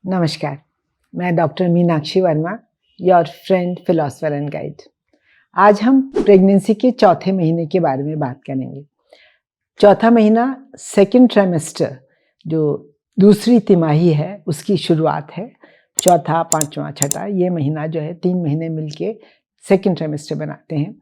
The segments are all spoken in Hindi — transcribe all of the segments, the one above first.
नमस्कार, मैं doctor Meenakshi Verma, your friend philosopher and guide. आज हम प्रेगनेंसी के चौथे महीने के बारे में बात करेंगे। चौथा महीना सेकंड ट्राइमेस्टर, जो दूसरी तिमाही है, उसकी शुरुआत है। चौथा, पांचवा, छठा, ये महीना जो है 3 महीने मिलके सेकंड ट्राइमेस्टर बनाते हैं।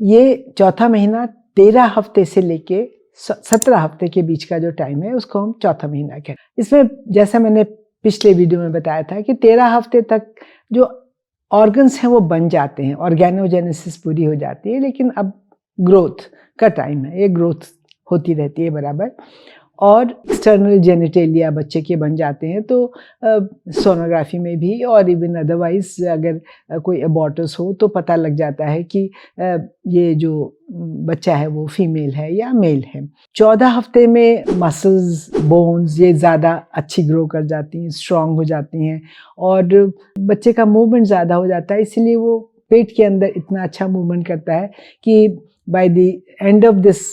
ये चौथा महीना 13 हफ्ते से लेके 17 हफ्ते के बीच का जो टाइम है, उसको हम चौथा महीना कहते हैं। इसमें जैसा मैंने पिछले वीडियो में बताया था कि 13 हफ्ते तक जो ऑर्गन्स हैं वो बन जाते हैं, ऑर्गेनोजेनेसिस पूरी हो जाती है, लेकिन अब ग्रोथ का टाइम है, ये ग्रोथ होती रहती है बराबर। और एक्सटर्नल जेनिटेलिया बच्चे के बन जाते हैं, तो सोनोग्राफी में भी और इवन अदरवाइज अगर कोई अबॉर्टस हो तो पता लग जाता है कि ये जो बच्चा है वो फीमेल है या मेल है। 14 हफ्ते में मसल्स, बोन्स ये ज़्यादा अच्छी ग्रो कर जाती हैं, स्ट्रॉन्ग हो जाती हैं और बच्चे का मूवमेंट ज़्यादा हो जाता है, इसलिए वो पेट के अंदर इतना अच्छा मूवमेंट करता है कि by the end of this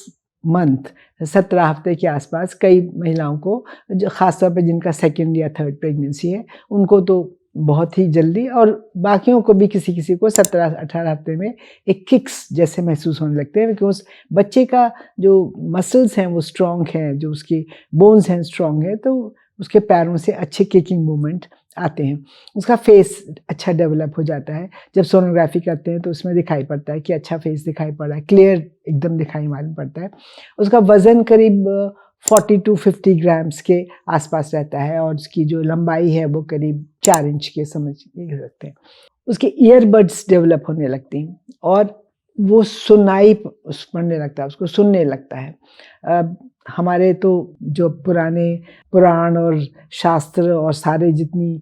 month 17 हफ्ते के आसपास कई महिलाओं को, जो ख़ासतौर पे जिनका सेकंड या थर्ड प्रेगनेंसी है, उनको तो बहुत ही जल्दी, और बाकियों को भी किसी किसी को 17-18 हफ्ते में एक किक्स जैसे महसूस होने लगते हैं, बिकॉज बच्चे का जो मसल्स हैं वो स्ट्रॉन्ग हैं, जो उसकी बोन्स हैं स्ट्रॉन्ग है, तो उसके पैरों से अच्छे किकिंग मूवमेंट आते हैं। उसका फेस अच्छा डेवलप हो जाता है। जब सोनोग्राफी करते हैं तो उसमें दिखाई पड़ता है कि अच्छा फेस दिखाई पड़ रहा है, क्लियर एकदम दिखाई मालूम पड़ता है। उसका वज़न करीब 40 to 50 ग्राम्स के आसपास रहता है और उसकी जो लंबाई है वो करीब 4 इंच के समझ सकते हैं। उसके ईयरबड्स डेवलप होने लगती हैं और वो सुनाई पड़ने लगता है, उसको सुनने लगता है। हमारे तो जो पुराने पुराण और शास्त्र और सारे जितनी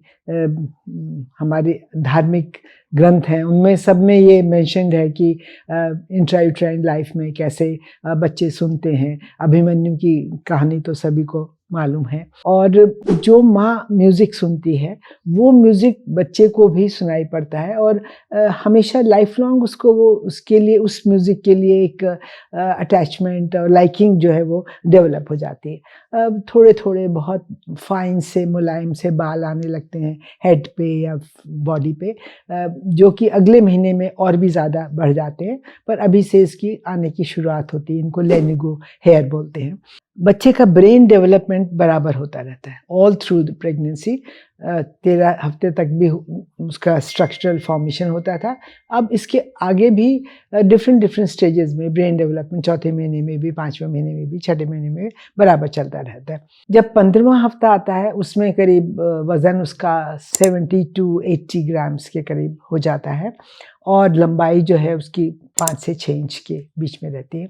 हमारे धार्मिक ग्रंथ हैं, उनमें सब में ये मेंशन्ड है कि इंट्रायूट्राइन लाइफ में कैसे बच्चे सुनते हैं। अभिमन्यु की कहानी तो सभी को मालूम है। और जो माँ म्यूज़िक सुनती है वो म्यूज़िक बच्चे को भी सुनाई पड़ता है और हमेशा लाइफ लॉन्ग उसको वो उसके लिए, उस म्यूज़िक के लिए एक अटैचमेंट और लाइकिंग जो है वो डेवलप हो जाती है। थोड़े थोड़े बहुत फाइन से मुलायम से बाल आने लगते हैं हेड पे या बॉडी पे, जो कि अगले महीने में और भी ज़्यादा बढ़ जाते हैं, पर अभी से इसकी आने की शुरुआत होती है। इनको लेनिगो हेयर बोलते हैं। बच्चे का ब्रेन डेवलपमेंट बराबर होता रहता है ऑल थ्रू द प्रेगनेंसी। 13 हफ्ते तक भी उसका स्ट्रक्चरल फॉर्मेशन होता था। अब इसके आगे भी डिफरेंट स्टेजेस में ब्रेन डेवलपमेंट चौथे महीने में भी, 5वें महीने में भी, छठे महीने में भी बराबर चलता रहता है। जब 15वां हफ्ता आता है उसमें करीब वज़न उसका 70 to 80 ग्राम्स के करीब हो जाता है और लंबाई जो है उसकी 5 से 6 इंच के बीच में रहती है।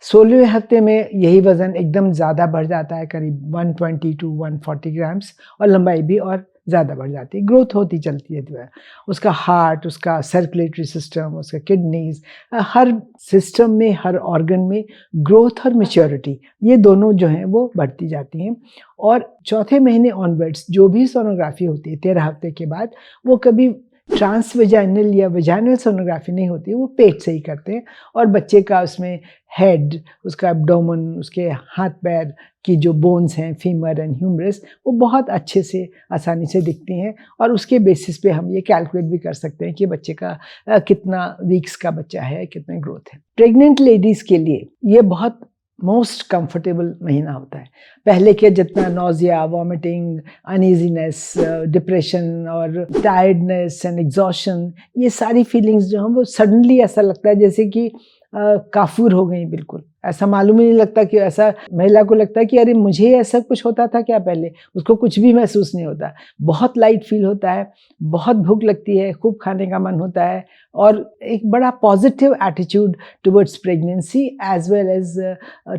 16वें हफ्ते में यही वज़न एकदम ज़्यादा बढ़ जाता है, करीब 120 to 140 ग्राम्स, और लंबाई भी और ज़्यादा बढ़ जाती है। ग्रोथ होती चलती है जो है। उसका हार्ट, उसका सर्कुलेटरी सिस्टम, उसका किडनीज, हर सिस्टम में, हर ऑर्गन में ग्रोथ और मैच्योरिटी, ये दोनों जो हैं वो बढ़ती जाती हैं। और चौथे महीने ऑनवर्ड्स जो भी सोनोग्राफी होती है 13 हफ्ते के बाद, वो कभी ट्रांसवेजाइनल या वेजाइनल सोनोग्राफी नहीं होती है, वो पेट से ही करते हैं और बच्चे का उसमें हेड, उसका एब्डोमेन, उसके हाथ पैर की जो बोन्स हैं, फीमर एंड ह्यूमरस, वो बहुत अच्छे से आसानी से दिखती हैं और उसके बेसिस पे हम ये कैलकुलेट भी कर सकते हैं कि बच्चे का कितना वीक्स का बच्चा है, कितने ग्रोथ है। प्रेग्नेंट लेडीज़ के लिए ये बहुत मोस्ट कंफर्टेबल महीना होता है। पहले के जितना नॉजिया, वॉमिटिंग, अनईजीनेस, डिप्रेशन और टायर्डनेस एंड एग्जॉशन, ये सारी फीलिंग्स जो हैं वो सडनली ऐसा लगता है जैसे कि काफूर हो गई बिल्कुल। ऐसा मालूम ही नहीं लगता कि ऐसा, महिला को लगता है कि अरे मुझे ऐसा कुछ होता था क्या पहले, उसको कुछ भी महसूस नहीं होता। बहुत लाइट फील होता है, बहुत भूख लगती है, खूब खाने का मन होता है और एक बड़ा positive attitude towards pregnancy as well as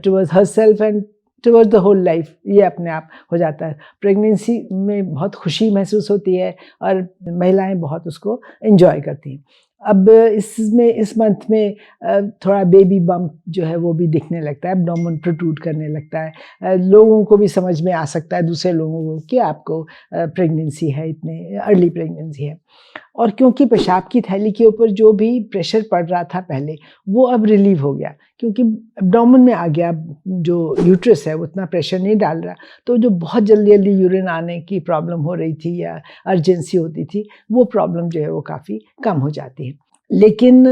towards herself and towards the whole life, ये अपने आप हो जाता है। प्रेगनेंसी में बहुत खुशी महसूस होती है और महिलाएं बहुत उसको एंजॉय करती हैं। अब इस मंथ में थोड़ा बेबी बम्प जो है वो भी दिखने लगता है, एब्डोमेन प्रोट्रूड करने लगता है। लोगों को भी समझ में आ सकता है, दूसरे लोगों को, कि आपको प्रेगनेंसी है, इतने अर्ली प्रेगनेंसी है। और क्योंकि पेशाब की थैली के ऊपर जो भी प्रेशर पड़ रहा था पहले, वो अब रिलीव हो गया, क्योंकि एब्डोमेन में आ गया, जो यूट्रस है वो उतना प्रेशर नहीं डाल रहा, तो जो बहुत जल्दी जल्दी यूरिन आने की प्रॉब्लम हो रही थी या अर्जेंसी होती थी, वो प्रॉब्लम जो है वो काफ़ी कम हो जाती है। लेकिन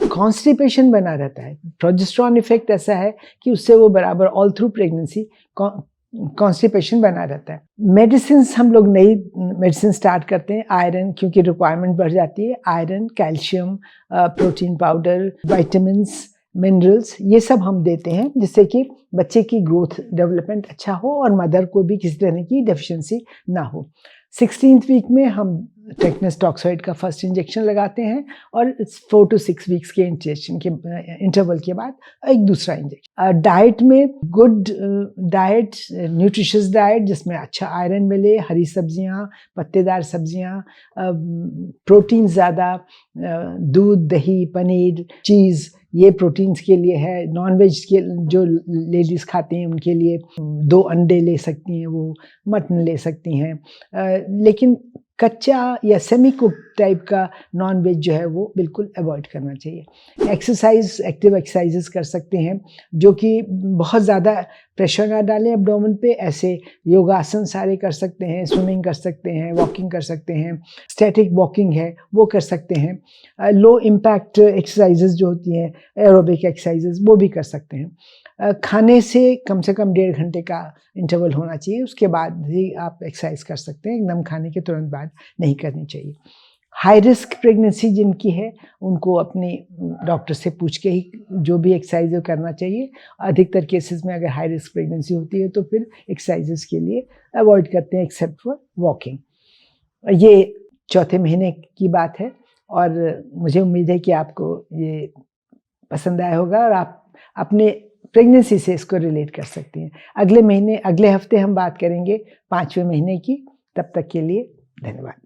कॉन्स्टिपेशन बना रहता है। प्रोजेस्टेरॉन इफेक्ट ऐसा है कि उससे वो बराबर ऑल थ्रू प्रेगनेंसी कॉन्स्टिपेशन बना रहता है। मेडिसिन हम लोग नई मेडिसिन स्टार्ट करते हैं, आयरन, क्योंकि रिक्वायरमेंट बढ़ जाती है, iron, calcium, protein powder, vitamins, minerals, ये सब हम देते हैं जिससे कि बच्चे की ग्रोथ डेवलपमेंट अच्छा हो और मदर को भी किसी तरह की डेफिशिएंसी ना हो। 16th वीक में हम टेटनस टॉक्सॉइड का फर्स्ट इंजेक्शन लगाते हैं और 4 to 6 वीक्स के इंजेक्शन के इंटरवल के बाद एक दूसरा इंजेक्शन। डाइट में गुड डाइट, न्यूट्रिशियस डाइट जिसमें अच्छा आयरन मिले, हरी सब्जियां, पत्तेदार सब्जियां, प्रोटीन ज़्यादा, दूध, दही, पनीर, चीज़, ये प्रोटीन्स के लिए है। नॉन वेज के जो लेडीज़ खाती हैं उनके लिए 2 अंडे ले सकती हैं, वो मटन ले सकती हैं, लेकिन कच्चा या सेमी कुक टाइप का नॉन वेज जो है वो बिल्कुल अवॉइड करना चाहिए। एक्सरसाइज, एक्टिव एक्सरसाइजेस कर सकते हैं जो कि बहुत ज़्यादा प्रेशर ना डालें एब्डोमेन पे, ऐसे योगासन सारे कर सकते हैं, स्विमिंग कर सकते हैं, वॉकिंग कर सकते हैं, स्टैटिक वॉकिंग है वो कर सकते हैं, लो इम्पैक्ट एक्सरसाइजेस जो होती हैं, एरोबिक एक्सरसाइजेस, वो भी कर सकते हैं। खाने से कम 1.5 घंटे का इंटरवल होना चाहिए, उसके बाद ही आप एक्सरसाइज कर सकते हैं, एकदम खाने के तुरंत बाद नहीं करनी चाहिए। हाई रिस्क प्रेगनेंसी जिनकी है उनको अपने डॉक्टर से पूछ के ही जो भी एक्सरसाइज करना चाहिए। अधिकतर केसेस में अगर हाई रिस्क प्रेगनेंसी होती है तो फिर एक्सरसाइजेस के लिए अवॉइड करते हैं एक्सेप्ट फॉर वॉकिंग। ये चौथे महीने की बात है और मुझे उम्मीद है कि आपको ये पसंद आया होगा और आप अपने प्रेगनेंसी से इसको रिलेट कर सकती हैं। अगले हफ्ते हम बात करेंगे 5वें महीने की। तब तक के लिए धन्यवाद।